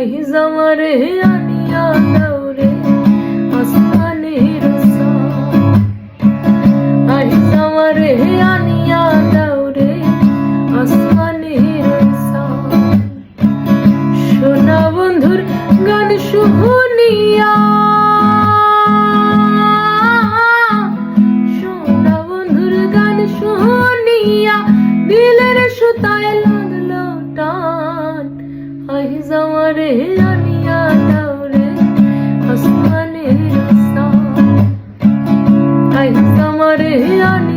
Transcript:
আহিজ আমারে আনিয়া দাওরে আসমানের সাথ, আহিজ আমারে আনিয়া দাওরে আসমানের সাথ। সোনা বন্ধুর গান শুনিয়া, সোনা বন্ধুর গান শুনিয়া দিলের সুতায় লাগলো টান। আহিজ আমারে আনিয়া দাওরে আসমানের সাথ, আহিজ আমারে আনিয়া